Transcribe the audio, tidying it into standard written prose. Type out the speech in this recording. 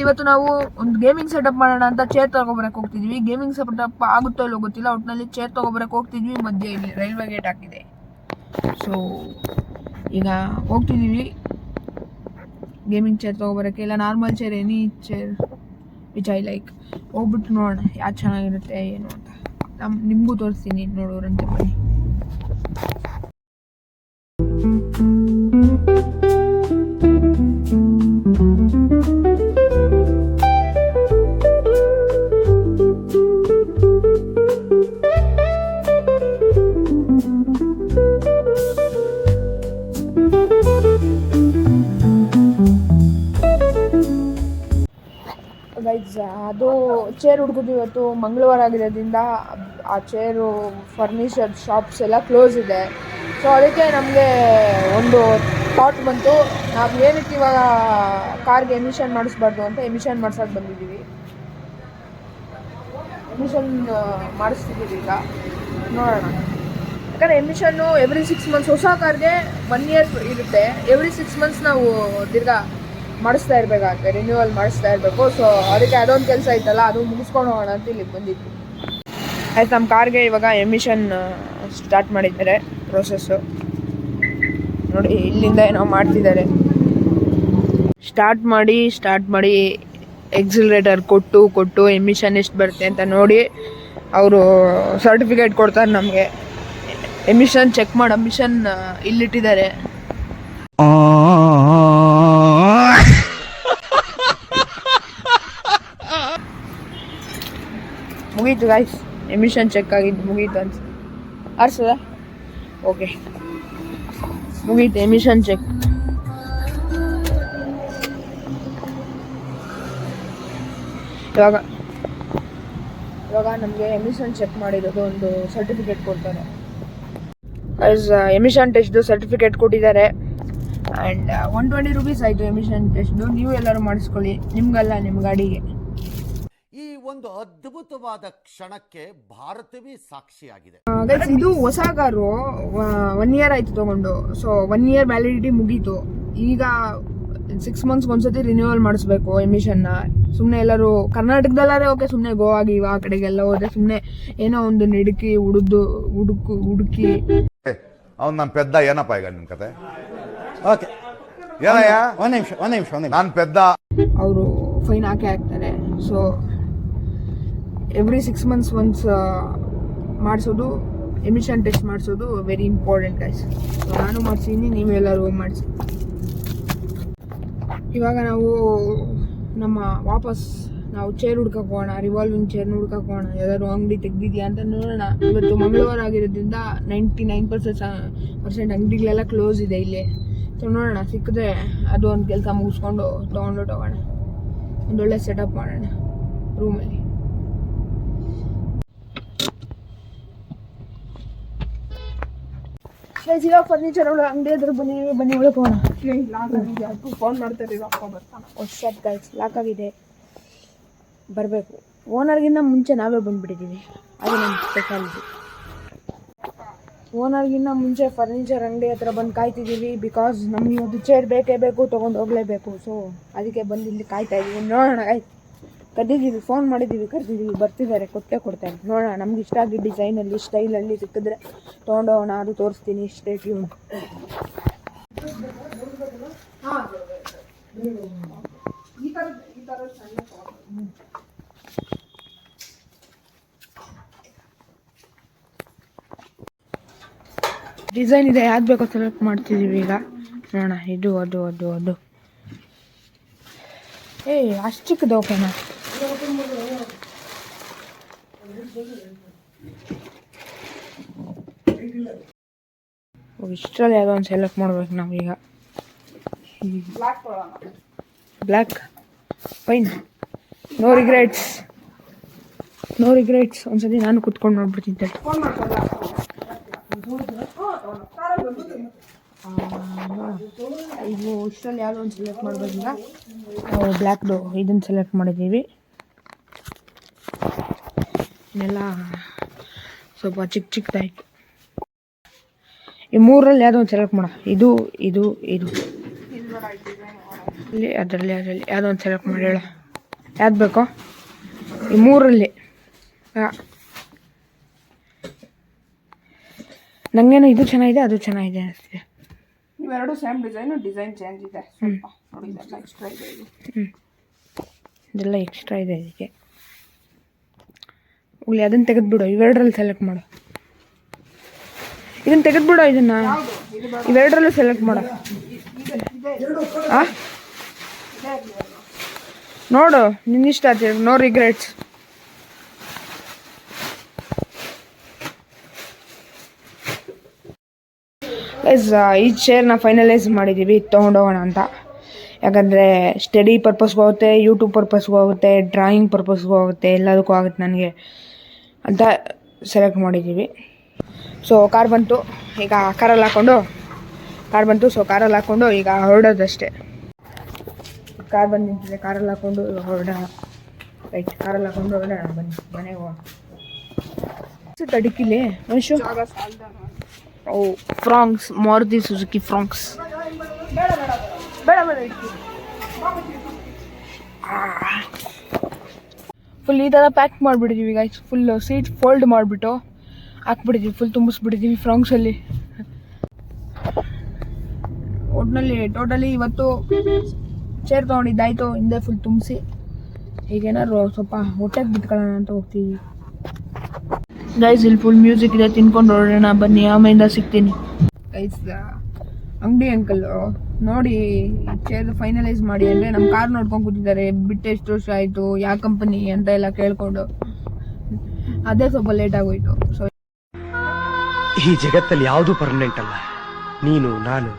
ಇವತ್ತು ನಾವು ಒಂದು ಗೇಮಿಂಗ್ ಸೆಟಪ್ ಮಾಡೋಣ ಅಂತ ಚೇರ್ ತಗೊಬರಕ್ಕೆ ಹೋಗ್ತಿದ್ವಿ. ಗೇಮಿಂಗ್ ಸೆಟಪ್ ಆಗುತ್ತೋ ಇಲ್ಲೋ ಗೊತ್ತಿಲ್ಲ, ಒಟ್ಟಿನಲ್ಲಿ ಚೇರ್ ತಗೊಬರಕ್ಕೆ ಹೋಗ್ತಿದ್ವಿ. ಮಧ್ಯೆ ಇಲ್ಲಿ ರೈಲ್ವೆ ಗೇಟ್ ಹಾಕಿದೆ. ಸೊ ಈಗ ಹೋಗ್ತಿದ್ದೀವಿ ಗೇಮಿಂಗ್ ಚೇರ್ ತಗೊಬರಕ್ಕೆ. ಇಲ್ಲ normal chair, any chair which I like. ಹೋಗ್ಬಿಟ್ಟು ನೋಡೋಣ ಯಾವ್ದು ಚೆನ್ನಾಗಿರುತ್ತೆ ಏನು ಅಂತ. ನಿಮಗೂ ತೋರಿಸ್ತೀನಿ, ನೋಡೋರಂತೆ ಬನ್ನಿ. ಅದು ಚೇರ್ ಹುಡುಕಿದ್ವಿ. ಇವತ್ತು ಮಂಗಳವಾರ ಆಗಿರೋದ್ರಿಂದ ಆ ಚೇರು ಫರ್ನಿಚರ್ ಶಾಪ್ಸ್ ಎಲ್ಲ ಕ್ಲೋಸ್ ಇದೆ. ಸೊ ಅದಕ್ಕೆ ನಮಗೆ ಒಂದು ಥಾಟ್ ಬಂತು, ನಾವು ಏನಕ್ಕೆ ಇವಾಗ ಕಾರ್ಗೆ ಎಮಿಷನ್ ಮಾಡಿಸ್ಬಾರ್ದು ಅಂತ ಎಮಿಷನ್ ಮಾಡ್ಸೋಕೆ ಬಂದಿದ್ದೀವಿ. ಎಮಿಷನ್ ಮಾಡಿಸ್ತಿದ್ದೀವಿ ಈಗ, ನೋಡೋಣ. ಯಾಕಂದರೆ ಎಮಿಷನ್ನು ಎವ್ರಿ 6 months, ಹೊಸ ಕಾರ್ಗೆ 1 year ಇರುತ್ತೆ. ಎವ್ರಿ 6 months ನಾವು ತಿರ್ಗಾ ಮಾಡಿಸ್ತಾ ಇರಬೇಕಾಗುತ್ತೆ, ರಿನ್ಯೂವಲ್ ಮಾಡಿಸ್ತಾ ಇರಬೇಕು. ಸೊ ಅದಕ್ಕೆ ಅದೊಂದು ಕೆಲಸ ಇತ್ತಲ್ಲ, ಅದು ಮುಗಿಸ್ಕೊಂಡು ಹೋಗೋಣ ಅಂತ ಇಲ್ಲಿಗೆ ಬಂದಿದ್ವಿ. ಆಯ್ತು, ನಮ್ಮ ಕಾರ್ಗೆ ಇವಾಗ ಎಮಿಷನ್ ಸ್ಟಾರ್ಟ್ ಮಾಡಿದ್ದಾರೆ ಪ್ರೋಸೆಸ್ಸು. ನೋಡಿ ಇಲ್ಲಿಂದ ಏನೋ ಮಾಡ್ತಿದ್ದಾರೆ. ಸ್ಟಾರ್ಟ್ ಮಾಡಿ ಎಕ್ಸಿಲರೇಟರ್ ಕೊಟ್ಟು ಎಮಿಷನ್ ಎಷ್ಟು ಬರುತ್ತೆ ಅಂತ ನೋಡಿ ಅವರು ಸರ್ಟಿಫಿಕೇಟ್ ಕೊಡ್ತಾರೆ ನಮಗೆ. ಎಮಿಷನ್ ಚೆಕ್ ಮಾಡಿ ಎಮಿಷನ್ ಇಲ್ಲಿಟ್ಟಿದ್ದಾರೆ. ಮುಗೀತು ಗಾಯ್ಸ್, ಎಮಿಷನ್ ಚೆಕ್ ಆಗಿದ್ದು ಮುಗೀತು ಅನ್ಸುತ್ತೆ. ಅರ್ಸದ ಓಕೆ, ಮುಗೀತು ಎಮಿಷನ್ ಚೆಕ್. ಇವಾಗ ನಮಗೆ ಎಮಿಷನ್ ಚೆಕ್ ಮಾಡಿರೋದು ಒಂದು ಸರ್ಟಿಫಿಕೇಟ್ ಕೊಡ್ತಾರೆ. ಎಮಿಷನ್ ಟೆಸ್ಟ್ದು ಸರ್ಟಿಫಿಕೇಟ್ ಕೊಟ್ಟಿದ್ದಾರೆ. ಆ್ಯಂಡ್ 120 rupees ಆಯಿತು ಎಮಿಷನ್ ಟೆಸ್ಟ್ದು. ನೀವು ಎಲ್ಲರೂ ಮಾಡಿಸ್ಕೊಳ್ಳಿ, ನಿಮ್ಗಲ್ಲ ನಿಮ್ಮ ಗಾಡಿಗೆ. ಈ ಒಂದು ಅದ್ಭುತವಾದ ಕ್ಷಣಕ್ಕೆ ಭಾರತವೇ ಸಾಕ್ಷಿಯಾಗಿದೆ. ಇದು ಹೊಸ ಕಾರು, 1 year ಆಯ್ತು ತಗೊಂಡು. ಸೊ 1 year ವ್ಯಾಲಿಡಿಟಿ ಮುಗೀತು. ಈಗ 6 months ಒಂದ್ಸತಿ ರಿನ್ಯೂವಲ್ ಮಾಡಿಸ್ಬೇಕು ಎಮಿಷನ್ನ. ಸುಮ್ಮನೆ ಎಲ್ಲರೂ ಕರ್ನಾಟಕದಲ್ಲಾರೆ ಓಕೆ, ಸುಮ್ಮನೆ ಗೋವಾಗಿ ಆ ಕಡೆಗೆಲ್ಲ ಹೋದ್ರೆ ಸುಮ್ಮನೆ ಏನೋ ಒಂದು ನಿಡುಕಿ ಹುಡುಕಿ ಅವ್ನು ನಮ್ಮ ಪೆದ್ದ. ಏನಪ್ಪ ಈಗ ನಿಮ್ ಕತೆ? ಓಕೆ ಏನಯ್ಯ, ಒಂದ್ ನಿಮಿಷ ನಾನು ಪೆದ್ದ. ಅವರು ಫೈನ್ ಹಾಕ್ತಾರೆ. ಸೊ ಎವ್ರಿ 6 months ಒನ್ಸ್ ಮಾಡಿಸೋದು, ಎಮಿಷನ್ ಟೆಸ್ಟ್ ಮಾಡಿಸೋದು ವೆರಿ ಇಂಪಾರ್ಟೆಂಟ್ ಗೈಸ್. ಸೊ ನಾನು ಮಾಡಿಸಿದ್ದೀನಿ, ನೀವೆಲ್ಲರೂ ಮಾಡಿಸಿ. ಇವಾಗ ನಾವು ನಾವು ಚೇರ್ ಹುಡ್ಕಕ್ಕೆ ಹೋಗೋಣ, ರಿವಾಲ್ವಿಂಗ್ ಚೇರ್ನ ಹುಡ್ಕಕ್ಕೆ ಹೋಗೋಣ. ಯಾವ್ದಾದ್ರು ಅಂಗಡಿ ತೆಗ್ದಿದ್ಯಾ ಅಂತ ನೋಡೋಣ. ಇವತ್ತು ಮಂಗಳವಾರ ಆಗಿರೋದ್ರಿಂದ 99% ಅಂಗಡಿಗಳೆಲ್ಲ ಕ್ಲೋಸ್ ಇದೆ ಇಲ್ಲಿ. ಸೊ ನೋಡೋಣ, ಸಿಕ್ಕಿದ್ರೆ ಅದು ಒಂದು ಕೆಲಸ ಮುಗಿಸ್ಕೊಂಡು ತೊಗೊಂಡೋಗೋಣ. ಒಂದೊಳ್ಳೆ ಸೆಟಪ್ ಮಾಡೋಣ ರೂಮಲ್ಲಿ. ಇವಾಗ ಫರ್ನಿಚರ್ ಅಂಗಡಿ ಹತ್ರ ಬನ್ನಿ ಒಳಗೆ ಹೋಗೋಣ. ಫೋನ್ ಮಾಡ್ತಾರೆ, ಹೊಸ ಗೈಸ್ ಲಾಕ್ ಆಗಿದೆ, ಬರಬೇಕು. ಓನರ್ಗಿಂತ ಮುಂಚೆ ನಾವೇ ಬಂದುಬಿಟ್ಟಿದ್ದೀವಿ, ಅದು ನಮ್ಮ ಸ್ಪೆಷಾಲಿಟಿ. ಓನರ್ಗಿಂತ ಮುಂಚೆ ಫರ್ನಿಚರ್ ಅಂಗಡಿ ಹತ್ರ ಬಂದು ಕಾಯ್ತಿದ್ದೀವಿ. ಬಿಕಾಸ್ ನಮಗೆ ಇವತ್ತು ಚೇರ್ ಬೇಕೇ ಬೇಕು, ತೊಗೊಂಡು ಹೋಗಲೇಬೇಕು. ಸೊ ಅದಕ್ಕೆ ಬಂದು ಇಲ್ಲಿ ಕಾಯ್ತಾ ಇದ್ದೀವಿ. ನೋಡೋಣ ಆಯ್ತು, ಕರೆದಿದ್ದೀವಿ, ಫೋನ್ ಮಾಡಿದ್ದೀವಿ, ಕರೆದಿದ್ದೀವಿ, ಬರ್ತಿದ್ದಾರೆ, ಕೊಡ್ತಾರೆ. ನೋಡೋಣ, ನಮ್ಗೆ ಇಷ್ಟ ಆಗಿದ್ದ ಡಿಸೈನಲ್ಲಿ ಸ್ಟೈಲಲ್ಲಿ ಸಿಕ್ಕಿದ್ರೆ ತೊಗೊಂಡೋಗೋಣ. ಅದು ತೋರಿಸ್ತೀನಿ, ಸ್ಟೇ ಟ್ಯೂನ್. ಡಿಸೈನ್ ಇದೆ, ಯಾವ್ದು ಬೇಕೋ ಸೆಲೆಕ್ಟ್ ಮಾಡ್ತಿದ್ದೀವಿ ಈಗ. ನೋಡೋಣ, ಇದು ಅದು ಅಷ್ಟು ಚಿಕ್ಕದು ಓಕೆನಾ? ಇಷ್ಟರಲ್ಲಿ ಯಾವುದೋ ಒಂದು ಸೆಲೆಕ್ಟ್ ಮಾಡ್ಬೇಕು ನಾವೀಗ. Black fine, no regrets. ಒಂದ್ಸತಿ ನಾನು ಕುತ್ಕೊಂಡು ನೋಡ್ಬಿಡ್ತೀನಿ. ಇದು ಇಷ್ಟರಲ್ಲಿ ಯಾವುದೋ ಒಂದು ಸೆಲೆಕ್ಟ್ ಮಾಡಬೇಕೀಗ. ನಾವು ಬ್ಲ್ಯಾಕ್ದು ಇದನ್ನು ಸೆಲೆಕ್ಟ್ ಮಾಡಿದ್ದೀವಿ. ಇನ್ನೆಲ್ಲ ಸ್ವಲ್ಪ ಚಿಕ್ಕದಾಯಿತು. ಈ ಮೂರಲ್ಲಿ ಯಾವುದೋ ಒಂದು ಸೆಲೆಕ್ಟ್ ಮಾಡ. ಇದು ಇಲ್ಲಿ ಅದರಲ್ಲಿ ಯಾವುದೋ ಒಂದು ಸೆಲೆಕ್ಟ್ ಮಾಡಿ ಹೇಳ. ಯಾವ್ದು ಬೇಕೋ ಈ ಮೂರಲ್ಲಿ ನನಗೇನೋ ಇದು ಚೆನ್ನಾಗಿದೆ ಅದು ಚೆನ್ನಾಗಿದೆ ಅನಿಸ್ತಿದೆ. ಇವೆರಡು ಸೇಮ್ ಡಿಸೈನ್ ಚೇಂಜ್ ಇದೆ ಸ್ವಲ್ಪ ನೋಡಿ, ಇದೆಲ್ಲ ಎಕ್ಸ್ಟ್ರಾ ಇದೆ ಇದು. ಇದೆಲ್ಲ ಎಕ್ಸ್ಟ್ರಾ ಇದೆ ಇದಕ್ಕೆ. ಉಳ್ಳಿ ಅದನ್ನು ತೆಗೆದ್ಬಿಡು, ಇವೆರಡರಲ್ಲಿ ಸೆಲೆಕ್ಟ್ ಮಾಡು. ಇದನ್ನು ತೆಗೆದ್ಬಿಡು, ಇದನ್ನು ಇವೆರಡರಲ್ಲೂ ಸೆಲೆಕ್ಟ್ ಮಾಡು. ನೋಡು ನಿನ್ನಿಷ್ಟ ಆಗ್ತದೆ, ನೋ ರಿಗ್ರೆಟ್ಸ್. ಈ ಚೇರ್ನ ಫೈನಲೈಸ್ ಮಾಡಿದ್ದೀವಿ ತೊಗೊಂಡೋಗೋಣ ಅಂತ. ಯಾಕಂದರೆ ಸ್ಟಡಿ ಪರ್ಪಸ್ಗೂ ಆಗುತ್ತೆ, ಯೂಟ್ಯೂಬ್ ಪರ್ಪಸ್ಗೂ ಆಗುತ್ತೆ, ಡ್ರಾಯಿಂಗ್ ಪರ್ಪಸ್ಗೂ ಆಗುತ್ತೆ, ಎಲ್ಲದಕ್ಕೂ ಆಗುತ್ತೆ ನನಗೆ ಅಂತ ಸೆಲೆಕ್ಟ್ ಮಾಡಿದ್ದೀವಿ. ಸೊ ಕಾರ್ ಬಂತು, ಈಗ ಕಾರಲ್ಲಿ ಹಾಕ್ಕೊಂಡು ಈಗ ಹೊರಡೋದಷ್ಟೇ. ಕಾರ್ ಬಂದು ನಿಂತಿದೆ, ಕಾರಲ್ಲಿ ಹಾಕ್ಕೊಂಡು ಹೊರಡೋಣ. ರೈಟ್, ಕಾರಲ್ಲಿ ಹಾಕ್ಕೊಂಡು ಹೊರಡೋಣ. ಬನ್ನಿ ಮನೆಗೆ ಹೋಗೋಣ. ತಡಿಕಿಲಿ ಮನುಷ್ಯ. Oh Fronx, Maruti Suzuki Fronx. Full ಈ ಥರ ಪ್ಯಾಕ್ ಮಾಡಿಬಿಟ್ಟಿದ್ದೀವಿ ಗೈಸ್. ಫುಲ್ ಸೀಟ್ ಫೋಲ್ಡ್ ಮಾಡಿಬಿಟ್ಟು ಹಾಕ್ಬಿಟ್ಟಿದ್ದೀವಿ, ಫುಲ್ ತುಂಬಿಸ್ಬಿಟ್ಟಿದ್ದೀವಿ ಫ್ರಾಂಕ್ಸಲ್ಲಿ. ಟೋಟಲಿ ಇವತ್ತು ಚೇರ್ ತೊಗೊಂಡಿದ್ದಾಯಿತು, ಹಿಂದೆ ಫುಲ್ ತುಂಬಿಸಿ. ಈಗೇನಾದ್ರು ಸ್ವಲ್ಪ ಹೊಟ್ಟೆಗೆ ಬಿಟ್ಕೊಳ್ಳೋಣ ಅಂತ ಹೋಗ್ತೀವಿ ಗೈಸ್. ಇಲ್ಲಿ ಫುಲ್ ಮ್ಯೂಸಿಕ್ ಇದೆ, ತಿನ್ಕೊಂಡು ಹೊರಡೋಣ ಬನ್ನಿ. ಆಮೇಲಿಂದ ಸಿಗ್ತೀನಿ ಗೈಸ್. ಅಂಗಡಿ ಅಂಕಲ್ ನೋಡಿ ಚೇರ್ ಫೈನಲೈಸ್ ಮಾಡಿ ಅಂದರೆ ನಮ್ಮ ಕಾರ್ ನೋಡ್ಕೊಂಡು ಕೂತಿದ್ದಾರೆ. ಬಿಟ್ಟು ಎಷ್ಟು ವರ್ಷ ಆಯಿತು, ಯಾವ ಕಂಪನಿ ಅಂತ ಎಲ್ಲ ಕೇಳ್ಕೊಂಡು, ಅದೇ ಸ್ವಲ್ಪ ಲೇಟ್ ಆಗೋಯ್ತು. ಸೊ ಈ ಜಗತ್ತಲ್ಲಿ ಯಾವುದು ಪರ್ಮನೆಂಟ್ ಅಲ್ಲ, ನೀನು ನಾನು